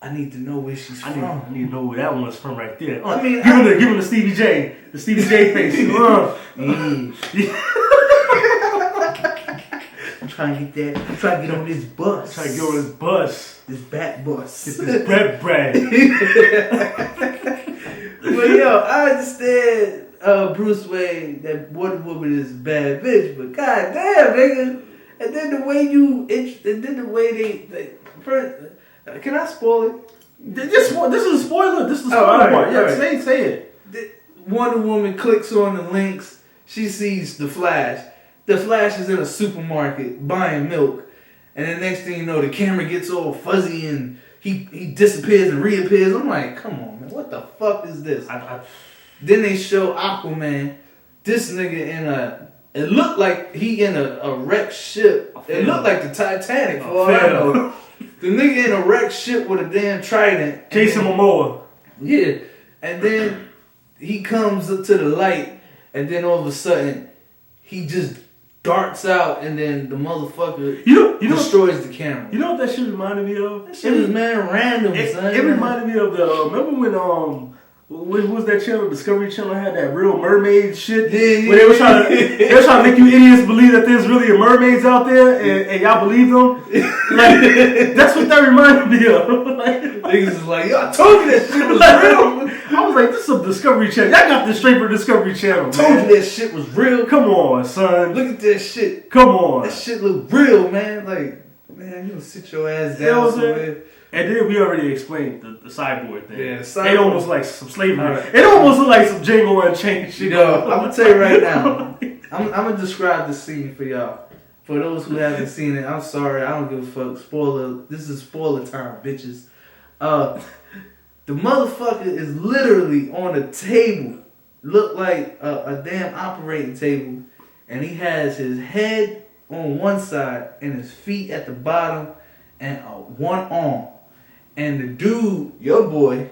[SPEAKER 2] I need to know where she's from.
[SPEAKER 1] I need to know where that one's from right there.
[SPEAKER 2] I mean,
[SPEAKER 1] give him the Stevie J face.
[SPEAKER 2] I'm trying to get that. I'm trying to get on this bus.
[SPEAKER 1] Trying to get on this bus.
[SPEAKER 2] This bat bus.
[SPEAKER 1] Get this bread.
[SPEAKER 2] But yo, I understand Bruce Wayne, that Wonder Woman is a bad bitch, but goddamn, nigga. And then the way they first, can I spoil it?
[SPEAKER 1] This is a spoiler. This is a spoiler part. Yeah, right. Say it.
[SPEAKER 2] Wonder Woman clicks on the links. She sees the Flash. The Flash is in a supermarket buying milk, and the next thing you know, the camera gets all fuzzy and he disappears and reappears. I'm like, come on, man, what the fuck is this? Then they show Aquaman. This nigga it looked like he in a wrecked ship. It looked like the Titanic for all I know. The nigga in a wrecked ship with a damn trident.
[SPEAKER 1] Jason Momoa.
[SPEAKER 2] Yeah. And then he comes up to the light, and then all of a sudden, he just darts out, and then the motherfucker destroys the camera.
[SPEAKER 1] You know what that shit reminded me of?
[SPEAKER 2] That shit was, man, random, son.
[SPEAKER 1] It reminded me of remember when was that channel? Discovery Channel had that real mermaid shit.
[SPEAKER 2] Yeah.
[SPEAKER 1] Where they were trying to make you idiots believe that there's really mermaids out there, and y'all believe them. Like that's what that reminded me of.
[SPEAKER 2] Niggas is like, yo, I told you that shit was real.
[SPEAKER 1] I was like, this is some Discovery Channel. Y'all got this straight from Discovery Channel.
[SPEAKER 2] I told you that shit was real.
[SPEAKER 1] Come on, son.
[SPEAKER 2] Look at that shit.
[SPEAKER 1] Come on.
[SPEAKER 2] That shit look real, man. Like, man, you gonna sit your ass down somewhere.
[SPEAKER 1] And then we already explained the cyborg thing.
[SPEAKER 2] Yeah, the cyborg.
[SPEAKER 1] It almost like some slavery. Right. It almost looked like some Django Unchained shit.
[SPEAKER 2] Yo, I'm gonna tell you right now. I'm gonna describe the scene for y'all. For those who haven't seen it, I'm sorry. I don't give a fuck. Spoiler. This is spoiler time, bitches. The motherfucker is literally on a table. Look like a damn operating table. And he has his head on one side and his feet at the bottom and one arm. And the dude, your boy,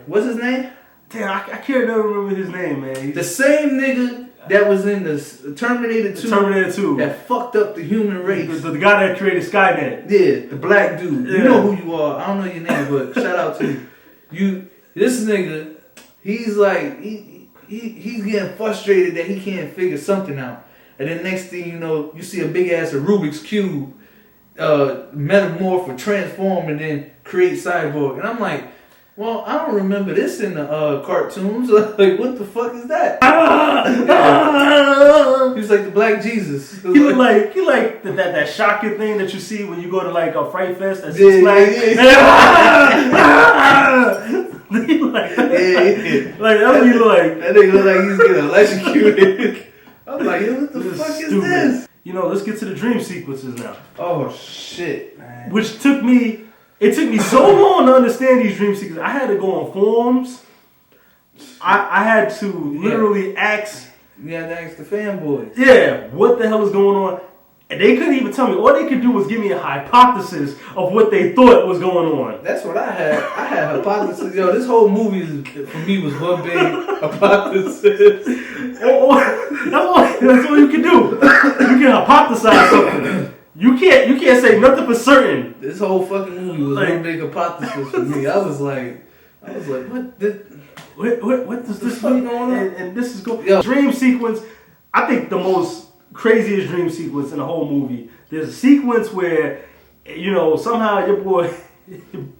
[SPEAKER 2] what's his name?
[SPEAKER 1] Damn, I can't never remember his name, man.
[SPEAKER 2] The same nigga that was in the Terminator 2. That fucked up the human race.
[SPEAKER 1] The guy that created Skynet.
[SPEAKER 2] Yeah, the black dude. Yeah. You know who you are. I don't know your name, but shout out to you. This nigga, he's like, he's getting frustrated that he can't figure something out. And then next thing you know, you see a big ass Rubik's Cube metamorph or transform and then create Cyborg. And I'm like, well, I don't remember this in the cartoons. Like, what the fuck is that? He was like the Black Jesus.
[SPEAKER 1] He looked like that shocking thing that you see when you go to like a Fright Fest at Six Flags. He like that. Like that's what he look like.
[SPEAKER 2] That nigga look like he's getting electrocuted. I'm like, yo, what the fuck is this?
[SPEAKER 1] You know, let's get to the dream sequences now.
[SPEAKER 2] Oh shit, man.
[SPEAKER 1] Which took me so long to understand these dream sequences. I had to go on forums. I had to literally ask.
[SPEAKER 2] You had to ask the fanboys.
[SPEAKER 1] Yeah, what the hell is going on? And they couldn't even tell me. All they could do was give me a hypothesis of what they thought was going on.
[SPEAKER 2] That's what I had. I had hypothesis. Yo, this whole movie for me was one big hypothesis. That's all you can do. You can hypothesize something. You can't say nothing for certain. This whole fucking movie was one big hypothesis for me. I was like, what does this mean? Going on?
[SPEAKER 1] And this is going. Dream sequence. I think the most craziest dream sequence in the whole movie. There's a sequence where, you know, somehow your boy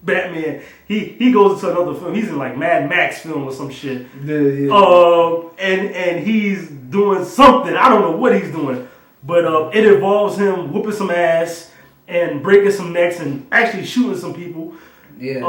[SPEAKER 1] Batman, he goes into another film. He's in like Mad Max film or some shit.
[SPEAKER 2] Yeah.
[SPEAKER 1] And he's doing something. I don't know what he's doing, but it involves him whooping some ass, and breaking some necks and actually shooting some people.
[SPEAKER 2] Yeah,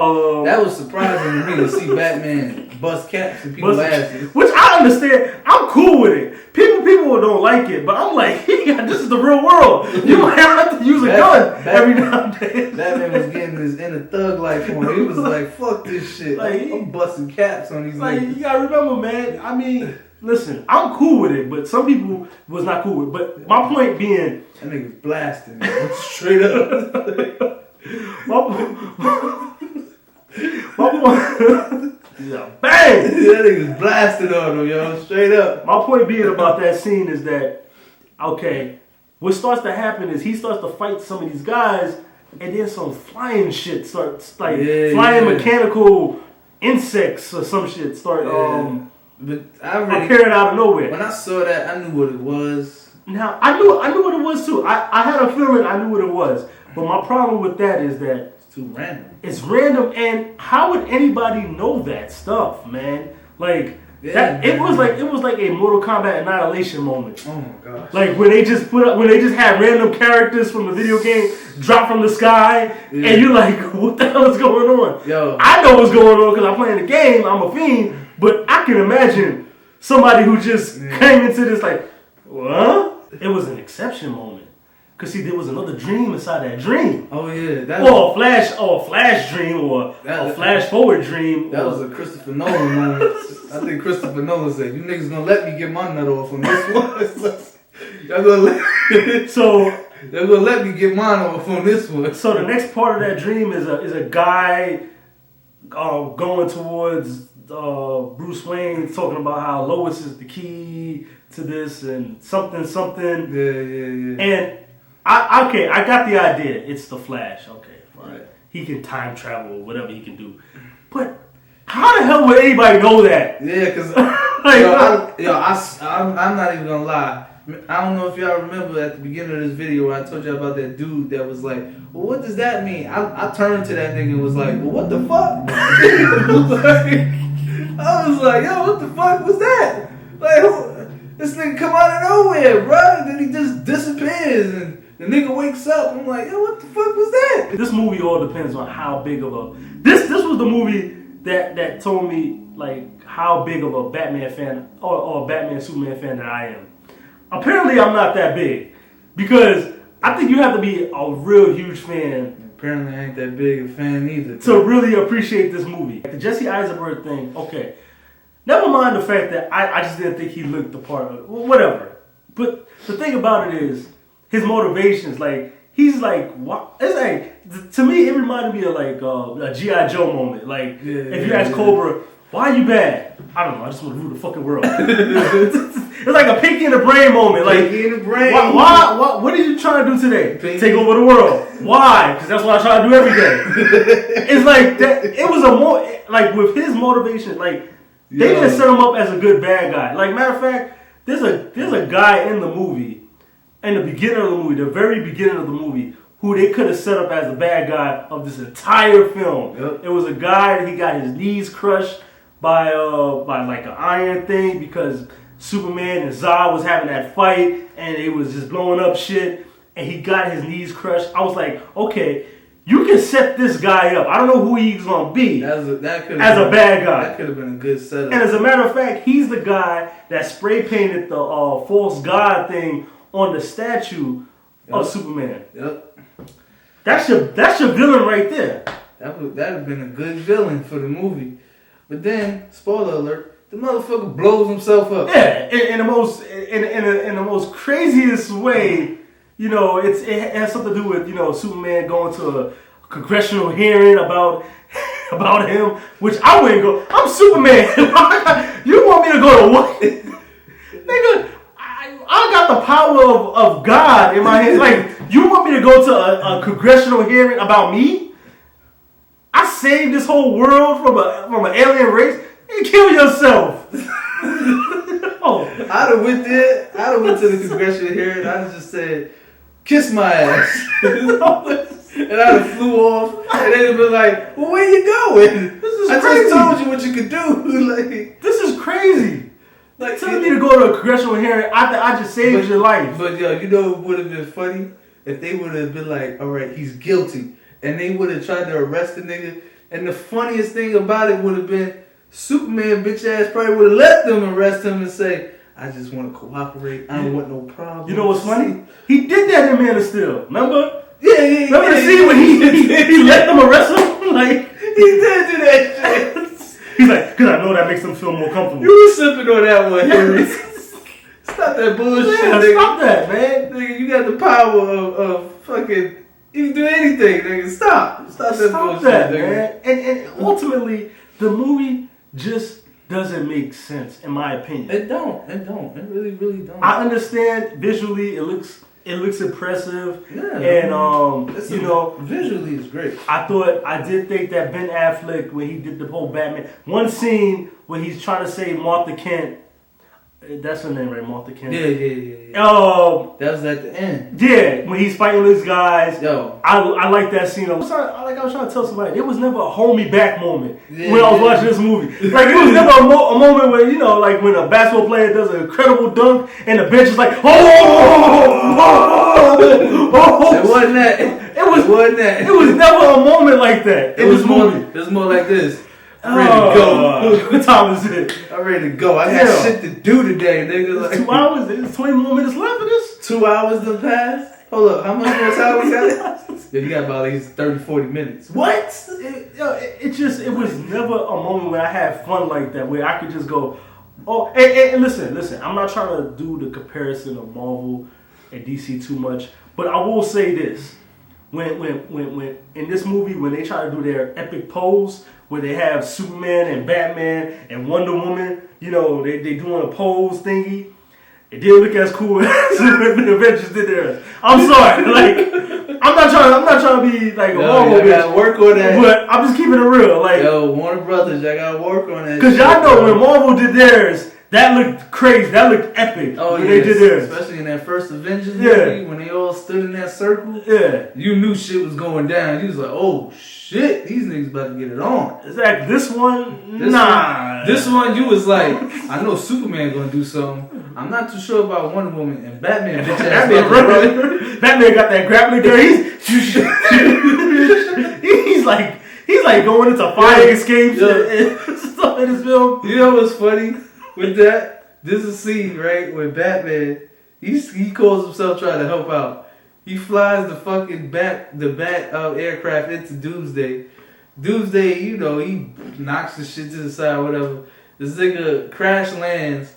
[SPEAKER 2] that was surprising to me to see Batman bust caps and people's asses.
[SPEAKER 1] Which I understand. I'm cool with it. People don't like it, but I'm like, this is the real world. You might have to use a gun every now and then.
[SPEAKER 2] Batman was getting his inner thug life on. He was like, fuck this shit. Like, I'm busting caps on these niggas.
[SPEAKER 1] You gotta remember, man. I mean, listen, I'm cool with it, but some people was not cool with it. But my point being,
[SPEAKER 2] that nigga's blasting, man. Straight up.
[SPEAKER 1] My point, yeah, bang!
[SPEAKER 2] That nigga's blasted on him, yo, straight up.
[SPEAKER 1] My point being about that scene is that, okay, what starts to happen is he starts to fight some of these guys, and then some flying shit starts, flying mechanical insects or some shit start
[SPEAKER 2] but I already
[SPEAKER 1] appearing out of nowhere.
[SPEAKER 2] When I saw that, I knew what it was.
[SPEAKER 1] Now I knew what it was too. I had a feeling I knew what it was, but my problem with that is that
[SPEAKER 2] too random.
[SPEAKER 1] It's random, and how would anybody know that stuff, man? Like it was like a Mortal Kombat Annihilation moment.
[SPEAKER 2] Oh my gosh!
[SPEAKER 1] Like when they just had random characters from the video game drop from the sky, and you're like, what the hell is going on?
[SPEAKER 2] Yo,
[SPEAKER 1] I know what's going on because I'm playing the game. I'm a fiend, but I can imagine somebody who just came into this like, what? It was an exception moment. Cause see, there was another dream inside that dream.
[SPEAKER 2] Oh yeah,
[SPEAKER 1] or a flash dream, or a flash forward dream.
[SPEAKER 2] That was a Christopher Nolan moment. I think Christopher Nolan said, "You niggas gonna let me get my nut off on this one? Y'all gonna let me get mine off on this one."
[SPEAKER 1] So the next part of that dream is a guy going towards Bruce Wayne, talking about how Lois is the key to this and something.
[SPEAKER 2] Yeah.
[SPEAKER 1] And I got the idea. It's the Flash. Okay, fine.
[SPEAKER 2] Right.
[SPEAKER 1] He can time travel or whatever he can do. But how the hell would anybody know that?
[SPEAKER 2] Yeah, because I'm not even gonna lie. I don't know if y'all remember at the beginning of this video where I told you about that dude that was like, well, what does that mean? I turned to that nigga and was like, well, what the fuck? I was like, yo, what the fuck was that? Like, this nigga come out of nowhere, bro. And then he just disappears and the nigga wakes up. I'm like, yo, what the fuck was that?
[SPEAKER 1] This movie all depends on how big of a... This was the movie that told me, like, how big of a Batman fan or a Batman Superman fan that I am. Apparently, I'm not that big. Because I think you have to be a real huge fan.
[SPEAKER 2] Apparently, I ain't that big a fan either.
[SPEAKER 1] To really appreciate this movie. The Jesse Eisenberg thing, okay. Never mind the fact that I just didn't think he looked the part of it. Well, whatever. But the thing about it is, his motivations, like, he's like, what? It's like, to me, it reminded me of like a G.I. Joe moment. Like, if you ask Cobra, why are you bad? I don't know, I just want to rule the fucking world. It's like a pinky in the brain moment. Like,
[SPEAKER 2] pinky in the brain.
[SPEAKER 1] Why, what are you trying to do today? Pinky. Take over the world. Why? Because that's what I try to do every day. It's like, that. It was a more, like, with his motivation, like, they didn't set him up as a good bad guy. Like, matter of fact, there's a guy in the movie, in the beginning of the movie, the very beginning of the movie, who they could have set up as the bad guy of this entire film.
[SPEAKER 2] Yep.
[SPEAKER 1] It was a guy that he got his knees crushed by like an iron thing because Superman and Zod was having that fight and it was just blowing up shit and he got his knees crushed. I was like, okay, you can set this guy up. I don't know who he's gonna be as a bad guy.
[SPEAKER 2] That could have been a good setup.
[SPEAKER 1] And as a matter of fact, he's the guy that spray painted the false god thing on the statue of Superman.
[SPEAKER 2] Yep.
[SPEAKER 1] That's your villain right there.
[SPEAKER 2] That would have been a good villain for the movie. But then, spoiler alert, the motherfucker blows himself up.
[SPEAKER 1] Yeah, in the most craziest way. You know, it has something to do with, you know, Superman going to a congressional hearing about him, which I wouldn't go. I'm Superman. You want me to go to what? Nigga, I got the power of God in my hands. Like, you want me to go to a congressional hearing about me? I saved this whole world from an alien race. You kill yourself.
[SPEAKER 2] I'd have went there. I'd have went to the congressional hearing. I'd have just said, "Kiss my ass," and I'd have flew off. And they'd have been like, "Well, where you going?
[SPEAKER 1] This is
[SPEAKER 2] I
[SPEAKER 1] crazy.
[SPEAKER 2] just told you what you could do." Like,
[SPEAKER 1] this is crazy. Like, telling me to go to a congressional hearing after I just saved your life.
[SPEAKER 2] But yo, you know what would have been funny? if they would have been like, all right, he's guilty, and they would have tried to arrest the nigga. And the funniest thing about it would have been Superman bitch ass probably would have let them arrest him and say, I just want to cooperate. I don't want no problem.
[SPEAKER 1] You know what's funny? He did that in Man of Steel. Remember?
[SPEAKER 2] Yeah.
[SPEAKER 1] Remember the scene when he let them arrest him? Like
[SPEAKER 2] he did do that shit.
[SPEAKER 1] He's like, because I know that makes them feel more comfortable.
[SPEAKER 2] You were sipping on that one, Henry. Stop that bullshit, nigga.
[SPEAKER 1] Stop that, man.
[SPEAKER 2] Nigga, you got the power of fucking, you can do anything, nigga. Stop that bullshit,
[SPEAKER 1] that,
[SPEAKER 2] nigga.
[SPEAKER 1] Man. And ultimately, the movie just doesn't make sense, in my opinion.
[SPEAKER 2] It don't. It really, really don't.
[SPEAKER 1] I understand visually, it looks impressive.
[SPEAKER 2] Yeah.
[SPEAKER 1] And
[SPEAKER 2] visually it's great.
[SPEAKER 1] I did think that Ben Affleck, when he did the whole Batman, one scene when he's trying to say Martha Kent, that's her name, right? Martha Kent.
[SPEAKER 2] Yeah. That was at the end.
[SPEAKER 1] Yeah, when he's fighting these guys.
[SPEAKER 2] Yo,
[SPEAKER 1] I like that scene. I was trying to tell somebody, there was never a hold me back moment when I was watching this movie. Like, it was never a moment where, like when a basketball player does an incredible dunk and the bench is like,
[SPEAKER 2] It wasn't that.
[SPEAKER 1] It was never a moment like that. It was
[SPEAKER 2] more like this. I'm ready to go.
[SPEAKER 1] What time is it?
[SPEAKER 2] I'm ready to go. I got shit to do today, nigga.
[SPEAKER 1] Like, 2 hours. There's 20 more minutes left of this.
[SPEAKER 2] 2 hours to pass. Hold up. How much more time we got? Yeah, you got about at least 30, 40 minutes. What?
[SPEAKER 1] It was never a moment where I had fun like that, where I could just go, oh, and listen. I'm not trying to do the comparison of Marvel and DC too much, but I will say this. When in this movie, when they try to do their epic pose, where they have Superman and Batman and Wonder Woman, they doing a pose thingy, it didn't look as cool as when the Avengers did theirs. I'm sorry, I'm not trying to be like a Marvel bitch.
[SPEAKER 2] Gotta work on that.
[SPEAKER 1] But I'm just keeping it real, like.
[SPEAKER 2] Yo, Warner Brothers, I gotta work on that.
[SPEAKER 1] Because y'all know when Marvel did theirs, that looked crazy. That looked epic when they did theirs.
[SPEAKER 2] Especially in that first Avengers movie, when they all stood in that circle.
[SPEAKER 1] Yeah.
[SPEAKER 2] You knew shit was going down. You was like, oh shit, these niggas about to get it on.
[SPEAKER 1] Exactly. This one,
[SPEAKER 2] This one, you was like, I know Superman gonna do something. I'm not too sure about Wonder Woman and Batman.
[SPEAKER 1] Batman got that grappling gun. He's like going into fire escapes and stuff in his film.
[SPEAKER 2] You know what's funny with that? This is a scene, right, where Batman, he calls himself trying to help out. He flies the fucking bat aircraft into Doomsday. Doomsday, he knocks the shit to the side, whatever. This nigga crash lands,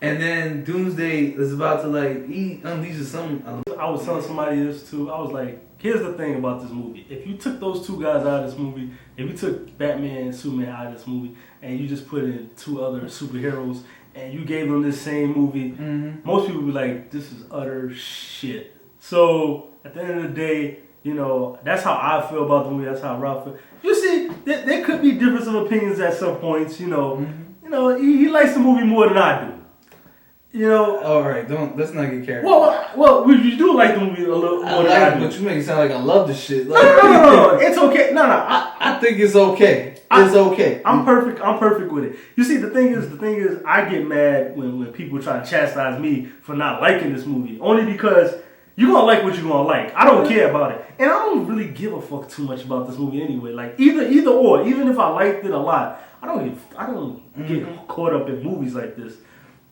[SPEAKER 2] and then Doomsday is about to he unleashes something.
[SPEAKER 1] I was telling somebody this too. I was like, here's the thing about this movie. If you took those two guys out of this movie, if you took Batman and Superman out of this movie, and you just put in two other superheroes, and you gave them this same movie, most people would be like, this is utter shit. So, at the end of the day, that's how I feel about the movie. That's how Ralph feels. You see, there could be difference of opinions at some points, he likes the movie more than I do.
[SPEAKER 2] All right, let's not get carried.
[SPEAKER 1] Well, you do like the movie a little more than I do.
[SPEAKER 2] But you make it sound like I love the shit.
[SPEAKER 1] No, it's okay. No.
[SPEAKER 2] I think it's okay. It's okay.
[SPEAKER 1] I'm perfect with it. You see, the thing is, I get mad when people try to chastise me for not liking this movie, only because you're gonna like what you're gonna like. I don't care about it, and I don't really give a fuck too much about this movie anyway. Like either or. Even if I liked it a lot, I don't get caught up in movies like this.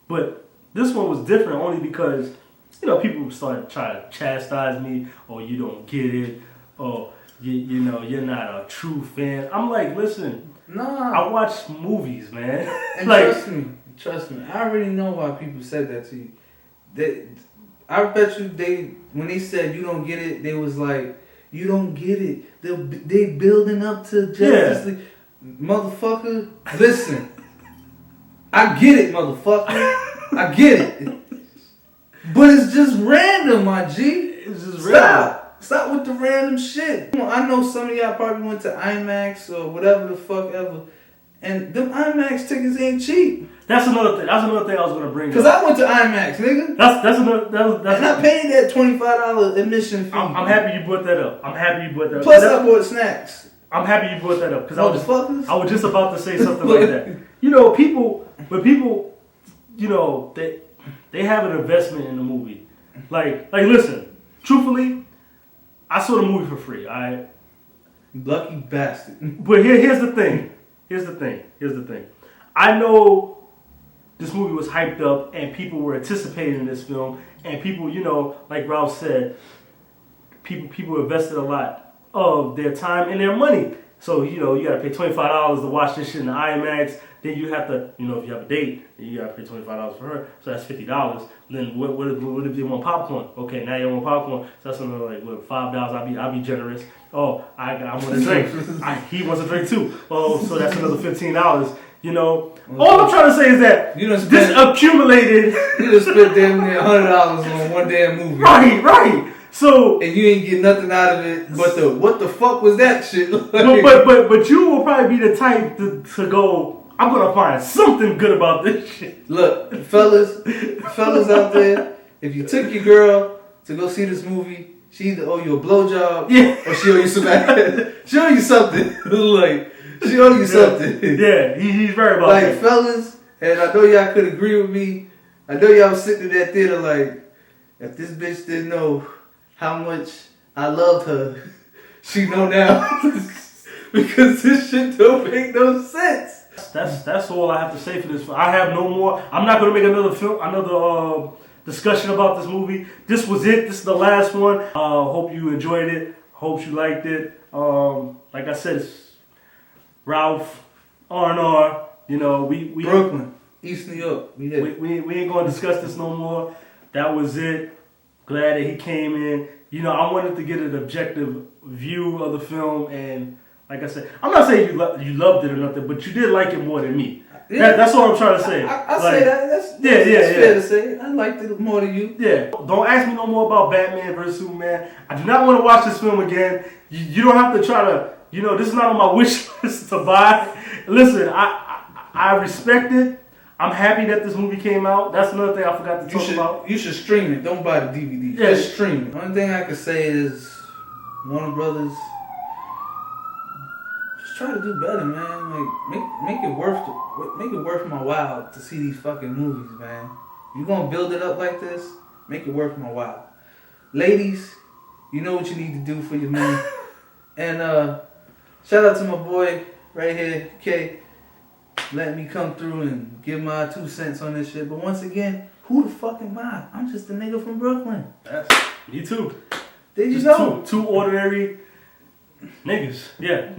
[SPEAKER 1] But this one was different only because, people started trying to chastise me, or you don't get it, or you're not a true fan. I'm like, listen, I watch movies, man.
[SPEAKER 2] And trust me, I already know why people said that to you. I bet you when they said you don't get it, they was like, you don't get it. They building up to Justice League. Motherfucker, listen. I get it, motherfucker. I get it. But it's just random, my G.
[SPEAKER 1] It's just random.
[SPEAKER 2] Stop with the random shit. I know some of y'all probably went to IMAX or whatever the fuck ever. And them IMAX tickets ain't cheap.
[SPEAKER 1] That's another thing I was gonna bring up.
[SPEAKER 2] Cause I went to IMAX, nigga.
[SPEAKER 1] That's
[SPEAKER 2] I paid that $25 admission fee.
[SPEAKER 1] I'm happy you brought that up.
[SPEAKER 2] Plus I bought snacks.
[SPEAKER 1] I'm happy you brought that up because I was just about to say something like that. People, they have an investment in the movie. Like listen, truthfully, I saw the movie for free. I
[SPEAKER 2] Lucky bastard.
[SPEAKER 1] But here's the thing. Here's the thing. I know this movie was hyped up and people were anticipating this film, and people, you know, like Ralph said, people invested a lot of their time and their money. So, you know, you gotta pay $25 to watch this shit in the IMAX. Then you have to, you know, if you have a date, then you gotta pay $25 for her. So that's $50. Then what if you want popcorn? Okay, now you want popcorn. So that's another like what, $5. I'll be generous. Oh, I want a drink. He wants a drink too. Oh, so that's another $15. You know, all I'm trying to say is that this accumulated.
[SPEAKER 2] You just spent damn near $100 on one damn movie.
[SPEAKER 1] Right. So
[SPEAKER 2] and you ain't get nothing out of it but the what the fuck was that shit? Like,
[SPEAKER 1] but you will probably be the type to go, I'm gonna find something good about this shit.
[SPEAKER 2] Look, fellas out there, if you took your girl to go see this movie, she either owe you a blowjob or she owe you some ass. She owe you something. Like she owe you something.
[SPEAKER 1] Yeah, he's very about
[SPEAKER 2] like,
[SPEAKER 1] that.
[SPEAKER 2] Fellas, and I know y'all could agree with me. I know y'all was sitting in that theater like, if this bitch didn't know how much I loved her, she know now. Because this shit don't make no sense.
[SPEAKER 1] That's all I have to say for this. I have no more. I'm not gonna make another discussion about this movie. This was it. This is the last one. Hope you enjoyed it. Hope you liked it. Like I said, it's Ralph R&R. You know, we
[SPEAKER 2] Brooklyn, East New York.
[SPEAKER 1] We ain't gonna discuss this no more. That was it. Glad that he came in. You know, I wanted to get an objective view of the film, and like I said, I'm not saying you loved it or nothing, but you did like it more than me. Yeah. That's all I'm trying to say.
[SPEAKER 2] I say that. That's fair to say. I liked it more than you.
[SPEAKER 1] Yeah. Don't ask me no more about Batman vs. Superman. I do not want to watch this film again. You don't have to try to, you know, this is not on my wish list to buy. Listen, I respect it. I'm happy that this movie came out. That's another thing I forgot to talk about.
[SPEAKER 2] You should stream it. Don't buy the DVD.
[SPEAKER 1] Yeah.
[SPEAKER 2] Just stream it. Only thing I can say is, Warner Brothers, just try to do better, man. Like make it worth my while to see these fucking movies, man. If you're gonna build it up like this, make it worth my while. Ladies, you know what you need to do for your man. And shout out to my boy right here, K. Let me come through and give my 2 cents on this shit. But once again, who the fuck am I? I'm just a nigga from Brooklyn.
[SPEAKER 1] Me too.
[SPEAKER 2] Did you know?
[SPEAKER 1] Two ordinary niggas. Yeah.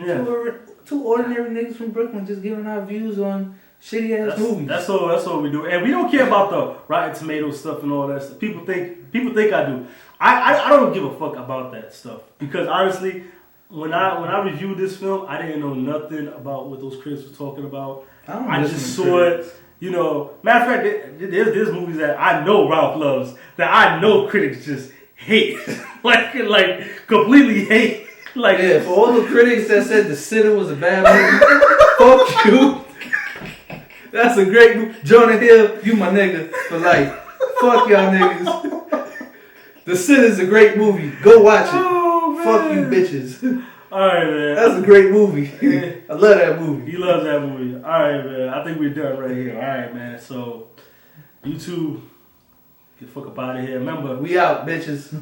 [SPEAKER 2] Two ordinary niggas from Brooklyn just giving our views on shitty ass movies.
[SPEAKER 1] That's all we do. And we don't care about the Rotten Tomatoes stuff and all that stuff. People think I do. I don't give a fuck about that stuff. Because honestly, when I reviewed this film, I didn't know nothing about what those critics were talking about. I just saw it, you know. Matter of fact, there's movies that I know Ralph loves that I know critics just hate, like completely hate. Like,
[SPEAKER 2] yeah, for all the critics that said The Sinner was a bad movie, fuck you. That's a great movie. Jonah Hill, you my nigga for life. Fuck y'all niggas. The Sinner's a great movie. Go watch it.
[SPEAKER 1] Oh,
[SPEAKER 2] fuck you bitches.
[SPEAKER 1] Alright, man.
[SPEAKER 2] That's a great movie. I love that movie.
[SPEAKER 1] He loves that movie. Alright, man. I think we're done right here. Alright, man. So, YouTube, get the fuck up out of here. Remember,
[SPEAKER 2] we out, bitches.